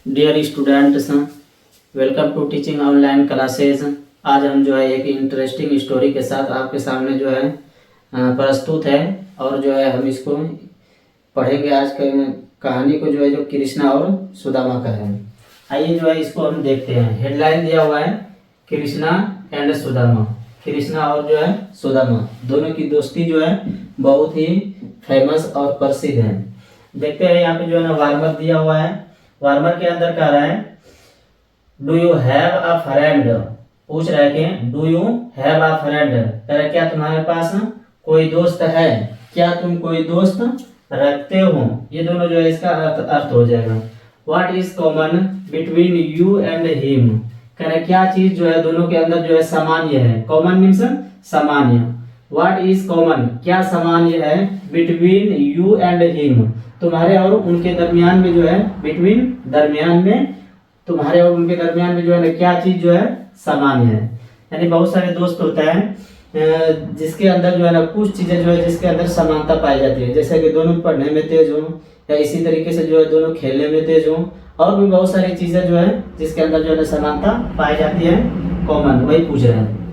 Dear students, welcome to teaching online classes. आज हम जो है एक इंटरेस्टिंग स्टोरी के साथ आपके सामने जो है प्रस्तुत है और जो है हम इसको पढ़ेंगे। आज के कहानी को जो है जो कृष्णा और सुदामा का है। आइए जो है इसको हम देखते हैं। हेडलाइन दिया हुआ है कृष्णा एंड सुदामा। कृष्णा और जो है सुदामा दोनों की दोस्ती जो है बहुत ही फेमस और प्रसिद्ध है। देखते हैं यहाँ पे जो है ना वार्मर दिया हुआ है। वार्मर के अंदर कह रहा है do you have a friend. पूछ रहा है कि do you have a friend, कह रहा है क्या तुम्हारे पास कोई दोस्त है, क्या तुम कोई दोस्त रखते हो। ये दोनों जो है इसका अर्थ हो जाएगा। What is common between you and him, कह रहा है क्या चीज जो है दोनों के अंदर जो है सामान्य है। कॉमन मीन्स सामान्य। व्हाट इज कॉमन, क्या सामान्य है बिटवीन यू एंड हिम, तुम्हारे और उनके दरमियान में जो है। बिटवीन दरमियान में, तुम्हारे और उनके दरमियान में जो है ना क्या चीज जो है सामान्य है। यानी बहुत सारे दोस्त होते हैं जिसके अंदर जो है ना कुछ चीजें जो है जिसके अंदर समानता पाई जाती है, जैसे कि दोनों पढ़ने में तेज हो या इसी तरीके से जो है दोनों खेलने में तेज हो, और भी बहुत सारी चीजें जो है जिसके अंदर जो है समानता पाई जाती है। कॉमन वही पूछ रहे हैं।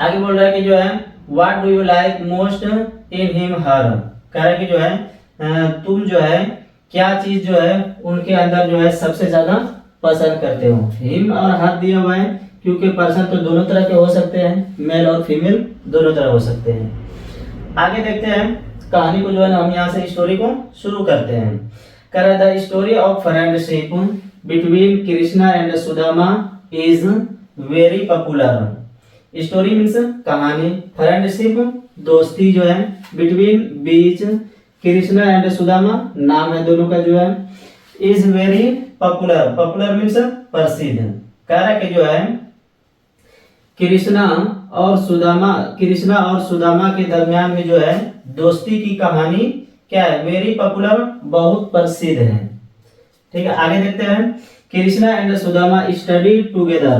आगे बोल रहा है कि जो है what do you like most in him her, कह रहा है कि जो है तुम जो है क्या चीज जो है उनके अंदर जो है सबसे ज्यादा पसंद करते हो। हिम और हर दिया हुआ है क्योंकि पर्सन तो दोनों तरह के हो सकते हैं, मेल और फीमेल दोनों तरह हो सकते हैं। आगे देखते हैं कहानी को जो है ना हम यहाँ से स्टोरी को शुरू करते हैं। कह रहा है the story of friendship between Krishna and Sudama is very popular. Story means कहानी, फ्रेंडशिप दोस्ती जो है, between beach, Krishna and Sudama नाम है दोनों का जो है, is very popular. Popular means प्रसिद्ध। कह रहा है कि जो है कृष्णा और सुदामा के दरमियान में जो है दोस्ती की कहानी क्या है, वेरी पॉपुलर, बहुत प्रसिद्ध है। ठीक है, आगे देखते हैं। Krishna and Sudama study together.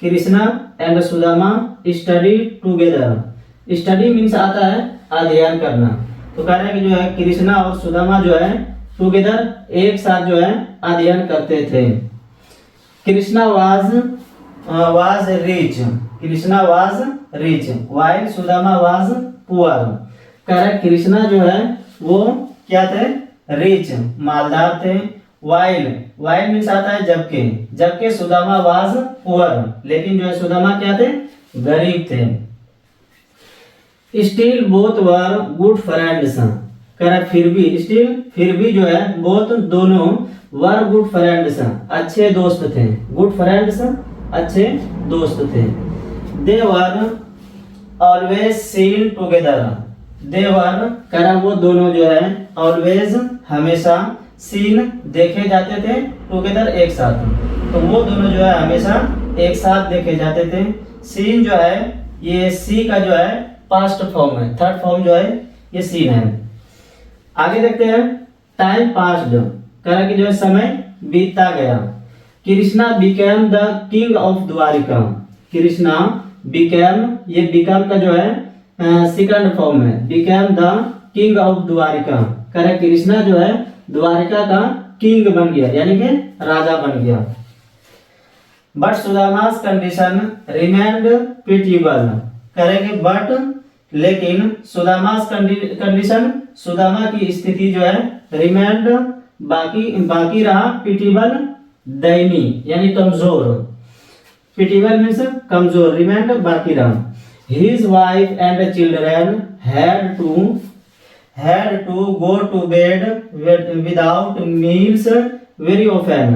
Krishna and Sudama study together. Study means आता है अध्ययन करना। तो कह रहे हैं कि जो है कृष्णा और सुदामा जो है टुगेदर एक साथ जो है अध्ययन करते थे। Krishna was rich, Krishna was rich while Sudama was poor. कह रहे कृष्णा जो है वो क्या थे, रिच मालदार थे। वाइल मीन्स आता है जबकि सुदामा वाज पुअर, लेकिन जो है सुदामा क्या थे, गरीब थे। Still both were good friends, कह रहा फिर भी जो है बोथ दोनों वर गुड फ्रेंड्स अच्छे दोस्त थे। गुड फ्रेंड्स अच्छे दोस्त थे। दे वर ऑलवेज सीन टुगेदर। दे वर कह रहा वो दोनों जो है ऑलवेज हमेशा, सीन देखे जाते थे, टुगेदर एक साथ। तो वो दोनों जो है हमेशा एक साथ देखे जाते थे। सीन जो है ये सी का जो है पास्ट फॉर्म है, थर्ड फॉर्म जो है ये सीन है। आगे देखते हैं। टाइम पास्ड, कह रहा कि जो है समय बीतता गया। Krishna became the king of Dwarka. Krishna became, ये बिकम का जो है सेकंड फॉर्म है, became the king of Dwarka. कह रहा कृष्णा जो है द्वारिका का किंग बन गया, यानी कि राजा बन गया। बट सुदामास कंडीशन रिमेन्ड पिटिएबल, करेंगे बट लेकिन सुदामास कंडीशन, सुदामा की स्थिति जो है रिमेन्ड बाकी रहा, पिटिएबल दयनीय यानी कमजोर। पिटिएबल मीन्स कमजोर, रिमेन्ड बाकी रहा। His wife and children had to go to bed without meals very often।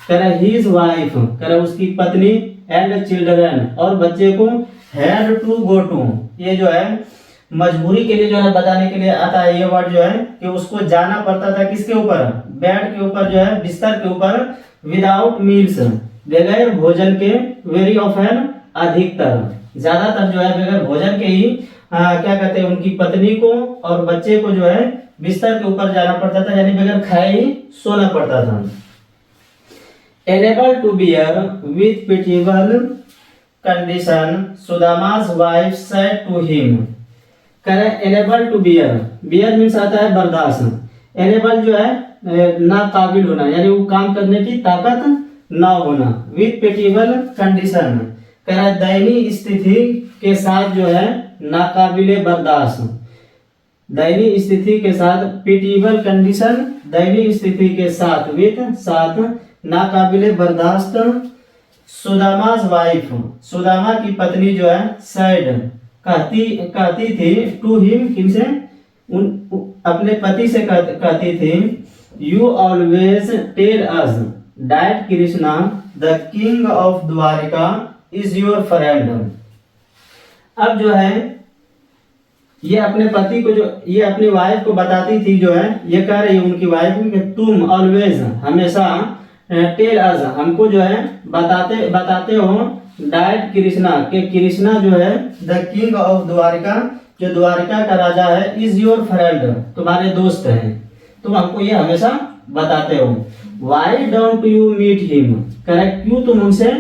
कह रहा his wife, कह रहा उसकी पत्नी, and children और बच्चे को, had to go to, ये जो है मजबूरी के लिए जो है बताने के लिए आता है ये वर्ड जो है कि उसको जाना पड़ता था किसके ऊपर, बेड के ऊपर जो है बिस्तर के ऊपर, विदाउट मील्स बगैर भोजन के, वेरी ऑफन अधिकतर, ज्यादातर जो है बगैर भोजन के ही क्या कहते हैं उनकी पत्नी को और बच्चे को जो है बिस्तर के ऊपर जाना पड़ता था, यानी बगैर खाए ही सोना पड़ता था। Unable to bear with pitiable condition, Sudama's wife said to him। कह रहे enable to bear, bear means आता है बर्दाश्त। enable जो है ना काबिल होना, यानी वो काम करने की ताकत ना होना। विथ पेटिबल कंडीशन, कह रहा है दयनीय स्थिति के साथ जो है नाकाबिले बर्दाश्त, दयनीय स्थिति के साथ, पिटिबल कंडीशन दयनीय स्थिति के साथ, विथ साथ, नाकाबिले बर्दाश्त। सुदामा's वाइफ, सुदामा की पत्नी जो है सैड कहती थी टू हिम, किनसे, अपने पति से कहती थी, you always tell us that Krishna the king of Dwarka is your friend. अब जो है ये अपने पति को, जो ये अपनी वाइफ को बताती थी, जो है ये कह रही है उनकी वाइफ कि तुम ऑलवेज, हमेशा, टेल अस, हमको जो है बताते हो, दैट कृष्णा, के कृष्णा जो है, द किंग ऑफ द्वारिका, जो द्वारिका का राजा है, इज योर फ्रेंड, तुम्हारे दोस्त हैं, तुम हमको ये हमेशा बताते हो। Why don't you meet him, correct, क्यों तुम उनसे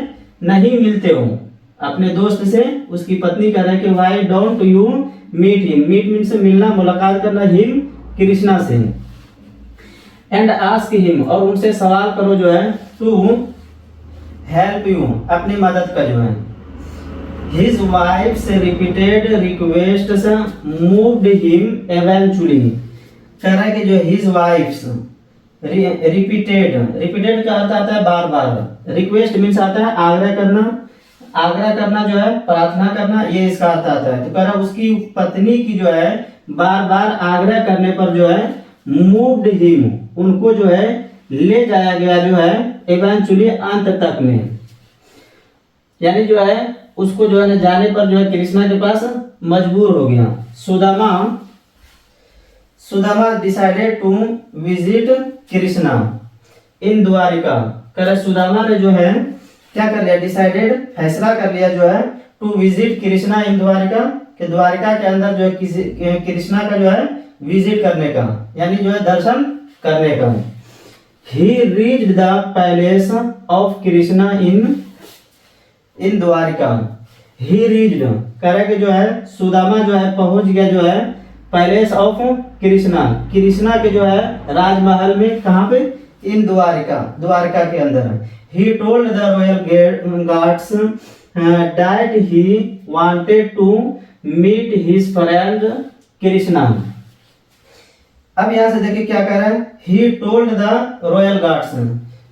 नहीं मिलते हो, अपने दोस्त से। उसकी पत्नी कह रहे हैं कि why don't you meet him, meet means मिलना, मुलाकात करना, हिम कृष्णा से। एंड आस्क हिम, और उनसे सवाल करो जो है, टू हेल्प यू, अपनी मदद का जो है। His wives repeated requests moved him eventually, कह रहा है कि जो हिज वाइफ्स, रिपीटेड का अर्थ आता है बार बार, रिक्वेस्ट मीन्स आता है आग्रह करना, आग्रह करना जो है प्रार्थना करना, ये इसका अर्थ आता है। तो कह रहा उसकी पत्नी की जो है बार बार आग्रह करने पर जो है, मूव्ड हिम, उनको जो है ले जाया गया जो है, इवेंचुअली, अंत तक में, यानी जो है उसको जो है जाने पर जो है कृष्णा के पास मजबूर हो गया। Sudama decided to visit Krishna in Dwarka, कर सुदामा ने जो है क्या कर लिया, डिसाइडेड, फैसला कर लिया जो है, to visit Krishna in Dwarika, के द्वारिका के अंदर जो है कृष्णा का जो है विजिट करने का, यानी जो है दर्शन करने का। He reached the palace of Krishna in Dwarka, he reached, कह रहे कि जो है सुदामा जो है पहुंच गया जो है पैलेस ऑफ कृष्णा, कृष्णा के जो है राजमहल में, कहाँ पे, इन द्वारिका, द्वारिका के अंदर। He told the royal guards that he wanted to meet his friend Krishna. अब यहाँ से देखिए क्या कह रहा है, he told the royal guards,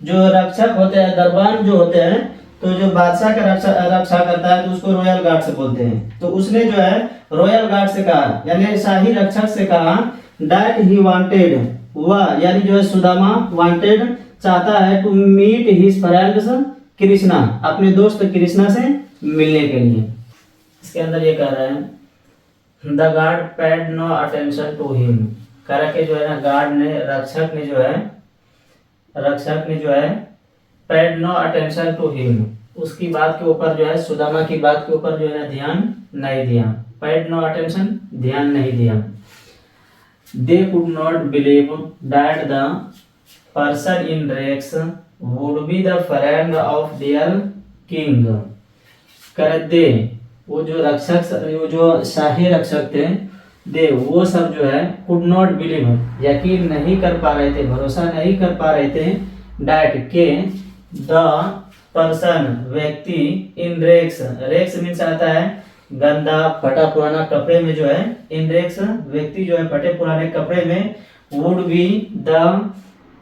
जो रक्षक होते हैं, दरबान जो होते हैं, तो जो बादशाह का रक्षा करता है तो उसको रॉयल गार्ड से बोलते हैं। तो उसने जो है रॉयल गार्ड से कहा, यानी शाही रक्षक से कहा, दैट ही वांटेड, वह यानी जो है सुदामा, वांटेड, चाहता है, to meet his friends Krishna, अपने दोस्त कृष्णा से मिलने के लिए। इसके अंदर ये कह रहा है, the guard paid no attention to him, कह रहा कि जो है ना गार्ड ने, रक्षक ने जो है paid no attention to him, उसकी बात के ऊपर जो है, सुदामा की बात के ऊपर जो है ना ध्यान नहीं दिया, पेड नो अटेंशन, ध्यान नहीं दिया। They could not believe that the person in rags would be the friend of their king, कर दे, वो जो रक्षक, वो जो शाही रक्षक थे, दे, वो सब जो है कुड नॉट बिलीव, यकीन नहीं कर पा रहे थे, भरोसा नहीं कर पा रहे थे, दैट के, द पर्सन, व्यक्ति, इन रेक्स, रेक्स मीन्स आता है गंदा फटा पुराना कपड़े में जो है, इन रेक्स, व्यक्ति जो है फटे पुराने कपड़े में, would be the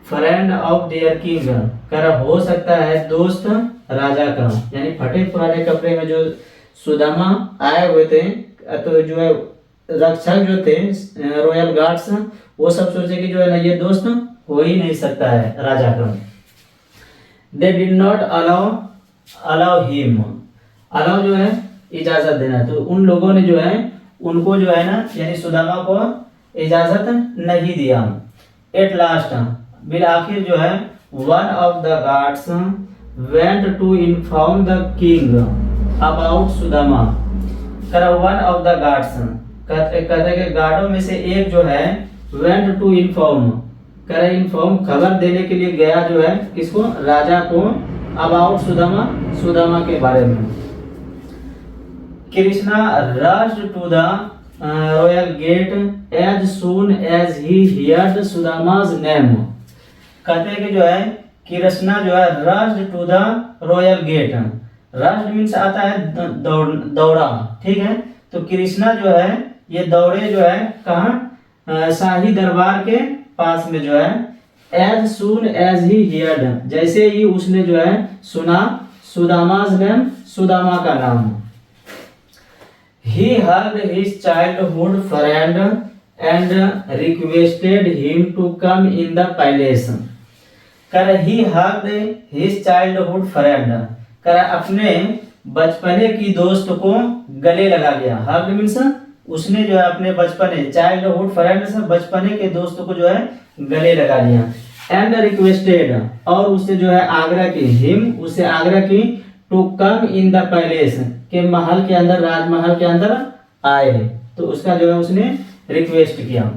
friend of their king, कर हो सकता है दोस्त राजा का, यानी फटे पुराने कपड़े में जो सुदामा आए हुए थे, तो जो है रक्षक जो थे, रॉयल गार्ड्स, वो सब सोचे कि जो है ना ये दोस्त हो ही नहीं सकता है राजा का। They did not allow him, allow जो है इजाजत देना, तो उन लोगों ने जो है उनको जो है ना, यानी सुदामा को इजाजत नहीं दिया। एट लास्ट, बिल आखिर जो है, one of the guards went to inform the king about Sudama, कर वन ऑफ द गार्ड्स, कहते कि गार्डों में से एक जो है, वेंट टू इन्फॉर्म, कर इन्फॉर्म, खबर देने के लिए गया जो है, किसको, राजा को, अबाउट सुदामा, सुदामा के बारे में। Krishna rushed to the royal gate as soon as he heard Sudama's name, कहते हैं कि जो है कृष्णा जो है rushed to the royal gate. Rushed means आता है दौड़ा, ठीक है। तो कृष्णा जो है ये दौड़े जो है कहाँ, शाही दरबार के पास में जो है। As soon as he heard, जैसे ही उसने जो है सुना सुदामा's नेम, सुदामा का नाम। He hugged his childhood friend and requested him to come in the palace. कर he hugged his childhood friend, कर अपने बचपने की दोस्त को गले लगा लिया। हग मीन्स उसने जो है अपने बचपने, चाइल्डहुड फ्रेंड से बचपने के दोस्त को जो है गले लगा लिया। एंड रिक्वेस्टेड, और उससे जो है आग्रह की, हिम उसे आग्रह की, to come in the palace, के महल के अंदर, राजमहल के अंदर आए। तो उसका जो है उसने रिक्वेस्ट किया।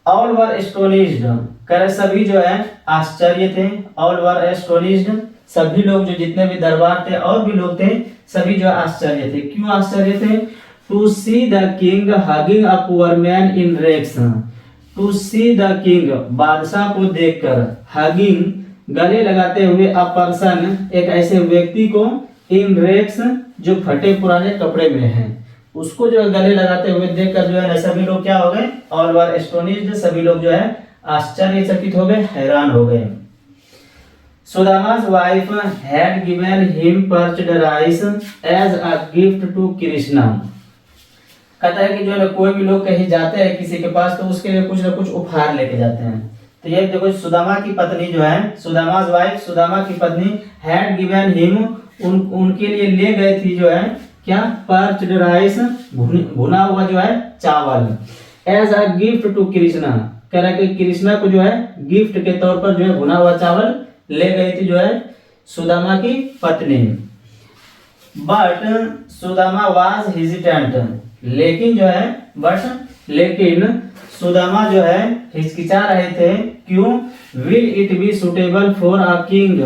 ऑल वर एस्टोनिश्ड, कर सभी जो है आश्चर्य थे। ऑल वर एस्टोनिश्ड, सभी लोग जो जितने भी दरबार थे और भी लोग थे सभी जो आश्चर्य थे। क्यों आश्चर्य थे? To see the king hugging a poor man in rags, to see the king, बादशाह को देखकर, हगिंग गले लगाते हुए, अ पर्सन एक ऐसे व्यक्ति को, इन रेक्स जो फटे पुराने कपड़े में है, उसको जो गले लगाते हुए देखकर जो है सभी लोग क्या हो गए? ऑल वर एस्टोनिश्ड, सभी लोग जो है आश्चर्यचकित हो गए, हैरान हो गए। Sudama's wife had given him parched rice as a gift to Krishna. कहता है कि जो है कोई भी लोग कहीं जाते हैं किसी के पास तो उसके लिए कुछ ना कुछ उपहार लेके जाते हैं। तो ये देखो सुदामा की पत्नी जो है, सुदामा's wife, सुदामा की पत्नी, had given him, उनके लिए ले गए थी जो है क्या? parched rice, भुना हुआ जो है चावल, as a gift to Krishna, कह रहा है कि कृष्णा को जो है गिफ्ट के तौर पर जो है भुना हुआ चावल ले गई थी जो है सुदामा की पत्नी। बट सुदामा वाज हेजिटेंट, लेकिन जो है लेकिन सुदामा जो है हिचकिचा रहे थे। क्यों? Will it be suitable for a king,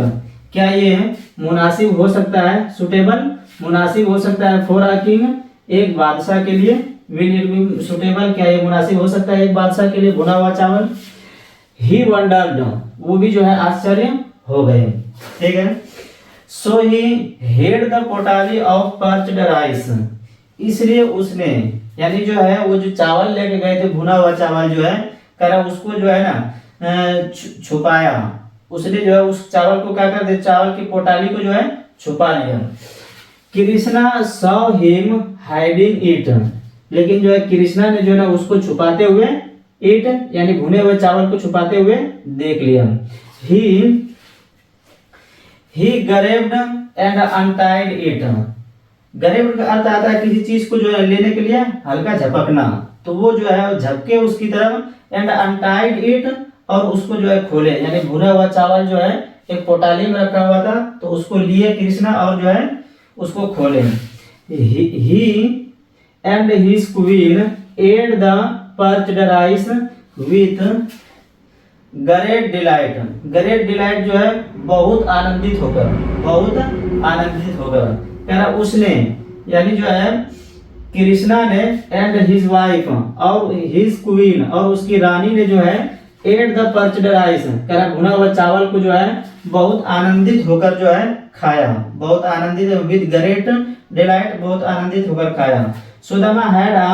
क्या ये मुनासिब हो सकता है? सुटेबल, मुनासिब हो सकता है, फॉर अ किंग, एक बादशाह के लिए। विल इट बी सुटेबल, क्या ये मुनासिब हो सकता है एक बादशाह के लिए भुना हुआ चावल? ही वंडर्ड, वो भी जो है आश्चर्य हो गए, ठीक है। So he had the potli of parched rice, इसलिए उसने, यानी जो है वो जो चावल लेके गए थे भुना हुआ चावल जो है, करा उसको जो है ना छुपाया। उसने जो है उस चावल को क्या कर दे, चावल की पोटाली को जो है छुपा लिया। Krishna saw him hiding it, लेकिन जो है कृष्णा ने जो है उसको छुपाते हुए, इट यानी भुने हुए चावल को छुपाते हुए देख लिया। ही grabbed and untied it, ग्रेब्ड का अर्थ आता है किसी चीज को जो है लेने के लिए हल्का झपकना, तो वो जो है झपके उसकी तरफ, एंड अनटाइड इट, और उसको जो है खोले, यानी भुना हुआ चावल जो है एक पोटाली में रखा हुआ था तो उसको लिए कृष्णा और जो है उसको खोले। He and his queen ate the parched rice with great delight, great delight जो है बहुत आनंदित होकर, बहुत आनंदित होकर, कह रहा उसने, यानी जो है कृष्णा ने, एंड हिज वाइफ, और हिज क्वीन, और उसकी रानी ने जो है, एट द पर्च्ड राइस, कह रहा भुना हुआ चावल को जो है बहुत आनंदित होकर जो है खाया, बहुत आनंदित, विद ग्रेट डिलाइट, बहुत आनंदित होकर खाया। Sudama had a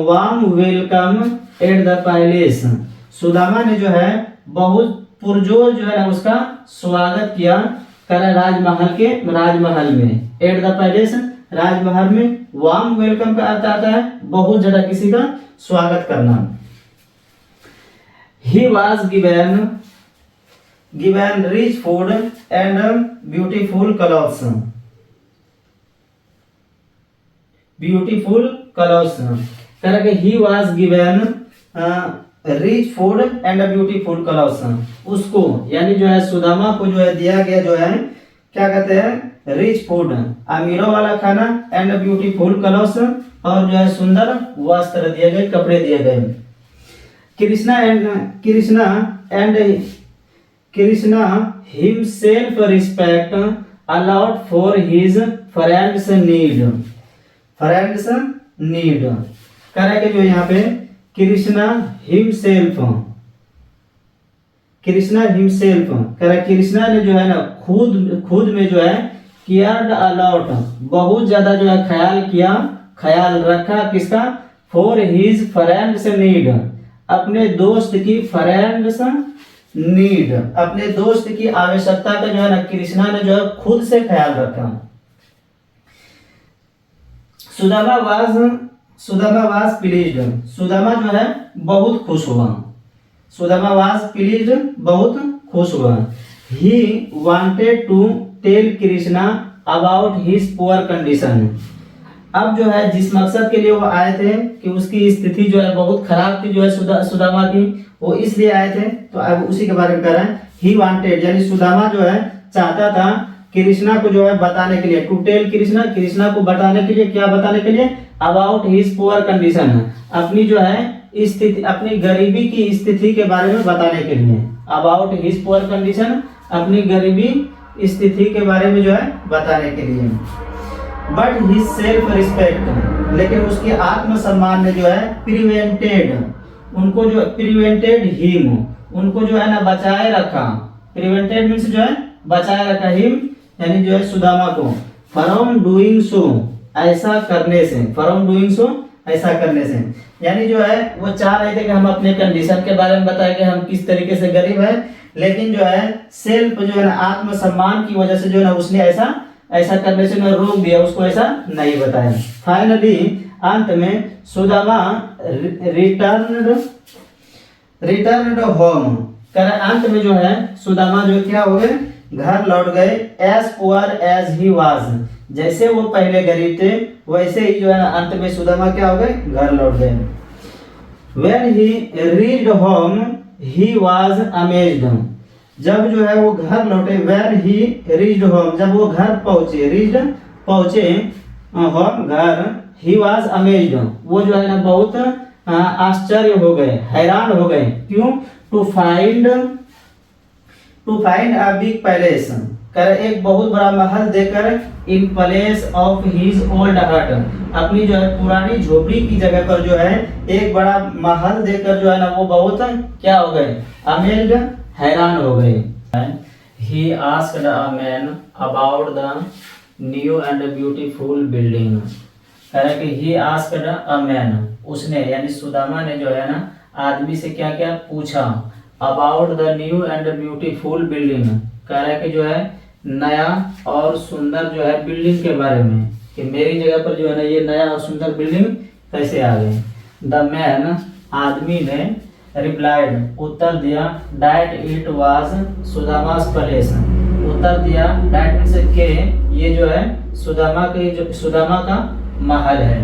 warm welcome at the palace, Sudama ने जो है बहुत पुरजोर जो है ना उसका स्वागत किया, करा राजमहल में, एट द पैलेस, राजमहल में। वार्म वेलकम का अर्थ आता है बहुत ज्यादा किसी का स्वागत करना। He was given rich food and beautiful clothes, beautiful clothes, कह रहा कि he was given rich food and beautiful clothes, उसको यानी जो है सुदामा को जो है दिया गया जो है क्या कहते हैं, रिच फूड, अमीरों वाला खाना, एंड ब्यूटीफुल क्लॉथ्स, और जो है सुंदर वस्त्र दिए गए, कपड़े दिए गए। Krishna himself respect allowed for his friends need, friends need, कह रहा है कि जो यहाँ पे कृष्णा हिमसेल्फ, कृष्णा हिमसेल्फ, कह रहा कृष्णा ने जो है ना खुद में जो है केयर्ड अलॉट, बहुत ज्यादा जो है ख्याल रखा किसका, फॉर हिज फ्रेंड्स नीड, अपने दोस्त की फ्रेंड्स नीड, अपने दोस्त की आवश्यकता का जो है ना कृष्णा ने जो है खुद से ख्याल रखा। सुदामा वाज प्लीज्ड, सुदामा जो है बहुत खुश हुआ, सुदामा वाज प्लीज्ड बहुत खुश हुआ। He wanted to tell Krishna about his poor condition, अब जो है जिस मकसद के लिए वो आए थे कि उसकी स्थिति जो है बहुत खराब थी जो है सुदामा की, वो इसलिए आए थे, तो अब उसी के बारे में कह रहे हैं। ही वांटेड यानी सुदामा जो है चाहता था कृष्णा को जो है बताने के लिए, टू टेल कृष्णा को बताने के लिए, क्या बताने के लिए, अबाउट हिज पुअर कंडीशन, अपनी जो है स्थिति, अपनी गरीबी की स्थिति के बारे में बताने के लिए, अबाउट हिज पुअर कंडीशन, अपनी गरीबी स्थिति के बारे में जो है बताने के लिए। बट हिज सेल्फ रिस्पेक्ट, लेकिन उसके आत्मसम्मान ने जो है प्रिवेंटेड, उनको जो प्रिवेंटेड हिम, उनको जो है ना बचाए रखा, प्रिवेंटेड मीन्स जो है बचाए रखा, हिम यानी जो है सुदामा को, फ्रॉम डूइंग सो, ऐसा करने से, फ्रॉम डूइंग सो ऐसा करने से, यानी जो है वो चाह रहे थे कि हम अपने कंडीशन के बारे में बताएं कि हम किस तरीके से गरीब है, लेकिन जो है सेल्फ जो है ना आत्मसम्मान की वजह से जो है ना उसने ऐसा करने से ना रोक दिया, उसको ऐसा नहीं बताया। फाइनली अंत में सुदामा रिटर्न्ड होम, अंत में जो है सुदामा जो क्या हो गए, घर लौट गए, as poor as he was, जैसे वो पहले गरीब थे वैसे ही जो है ना अंत में सुदामा क्या हो गए, घर लौट गए। When he reached home, he was amazed, जब जो है वो घर लौटे, when he reached home, जब वो घर पहुंचे होम घर, he was amazed, वो जो है ना बहुत आश्चर्य हो गए, हैरान हो गए, क्यों, to find a big palace, कर एक बहुत बड़ा महल देकर, in place of his old hut, अपनी जो है पुरानी झोपड़ी की जगह पर जो है एक बड़ा महल देकर जो है ना वो बहुत क्या हो गए, अमेज्ड, हैरान हो गए। He asked a man about the new and beautiful building, कह रहा कि ही आस्क्ड अ मैन, उसने यानी सुदामा ने जो है ना आदमी से क्या क्या पूछा, about the new and beautiful building, कह रहा है कि जो है नया और सुंदर जो है बिल्डिंग के बारे में, कि मेरी जगह पर जो है ना ये नया और सुंदर बिल्डिंग कैसे आ गई। द मैन, आदमी ने, रिप्लाइड, उत्तर दिया, दैट इट वाज सुदामास पैलेस, उत्तर दिया, दैट मींस के ये जो है सुदामा का महल है।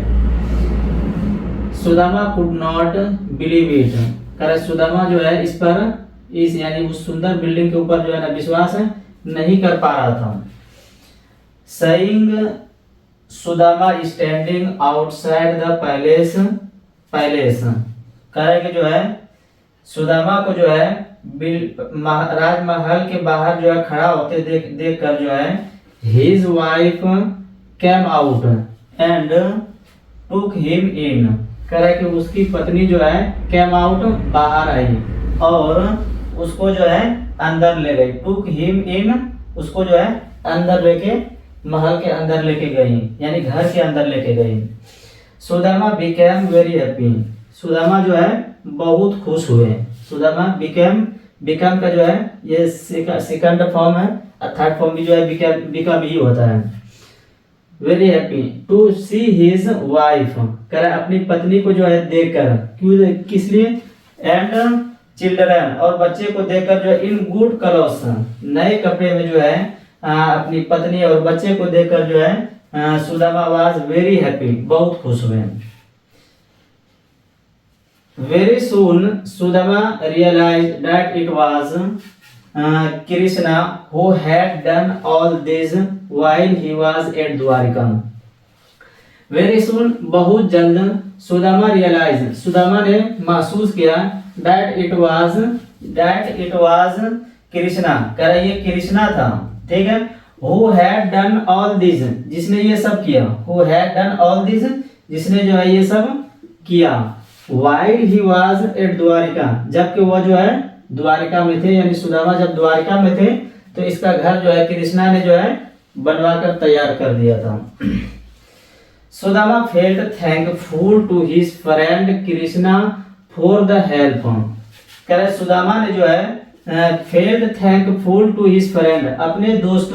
Sudama could not believe it, करे सुदामा जो है इस पर, इस यानी उस सुंदर बिल्डिंग के ऊपर जो है ना विश्वास नहीं कर पा रहा था। Saying Sudama standing outside the palace, करे कि जो है सुदामा को जो है राजमहल के बाहर जो है खड़ा होते देख कर जो है, his wife came out and took him in, करे कि उसकी पत्नी जो है कैम आउट बाहर आई और उसको जो है अंदर ले गई, टुक हिम इन, उसको जो है अंदर लेके, महल के अंदर लेके गई, यानी घर के अंदर लेके गई। Sudama became very happy, Sudama जो है बहुत खुश हुए, सुदामा बिकम का जो है ये सेकंड फॉर्म है, थर्ड फॉर्म भी जो है बिकम ही होता है। Very happy to see his wife, कह रहा अपनी पत्नी को जो है देखकर, क्यों, किस लिए, एंड चिल्ड्रन, और बच्चे को देखकर जो है, इन गुड क्लॉथ्स, नए कपड़े में जो है अपनी पत्नी और बच्चे को देखकर जो है सुदामा वाज वेरी हैप्पी, बहुत खुश हुए। Very soon Sudama realised that it was Krishna who had done all this while he was at Dwarka. Very soon, बहुत जल्द, सुदामा रियलाइज, सुदामा ने महसूस किया, दैट इट वाज कृष्णा, कह रहा ये कृष्णा था, ठीक है, who had done all this, जिसने ये सब किया, who had done all this, जिसने जो है ये सब किया, while he was at Dwarka, जबकि वह जो है द्वारिका में थे, यानी सुदामा जब द्वारिका में थे तो इसका घर जो है कृष्णा ने जो है बनवा कर तैयार कर दिया था। Sudama felt thankful to his friend Krishna for the help. कह रहे सुदामा ने जो है felt thankful to his friend, अपने दोस्त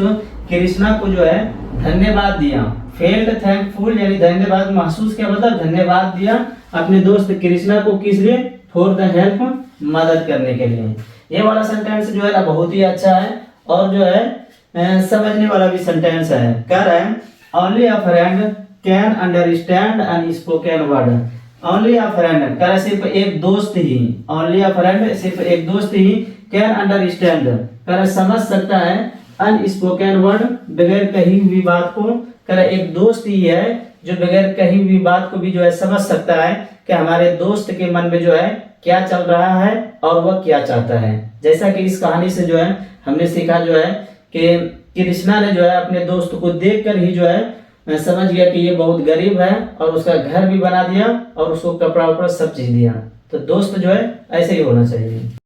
कृष्णा को जो है धन्यवाद दिया। फेल्ट थैंकफुल यानी धन्यवाद महसूस किया, मतलब धन्यवाद दिया अपने दोस्त कृष्णा को, किस लिए? फॉर द हेल्प, मदद करने के लिए। ये वाला सेंटेंस जो है ना बहुत ही अच्छा है और जो है समझने वाला भी सेंटेंस है। कह रहे हैं only a friend can understand unspoken word. Only a friend, कह रहे सिर्फ एक दोस्त ही, ओनली अ फ्रेंड सिर्फ एक दोस्त ही, कैन अंडरस्टैंड, कह रहे समझ सकता है, अनस्पोकन वर्ड बगैर कही हुई बात को, कह रहे एक दोस्त ही है जो बगैर कही हुई बात को भी जो है समझ सकता है कि हमारे दोस्त के मन में जो है क्या चल रहा है और वह क्या चाहता है। जैसा कि इस कहानी से जो है हमने सीखा जो है कि कृष्णा ने जो है अपने दोस्त को देखकर ही जो है समझ गया कि ये बहुत गरीब है और उसका घर भी बना दिया और उसको कपड़ा उपड़ा सब चीज दिया। तो दोस्त जो है ऐसे ही होना चाहिए।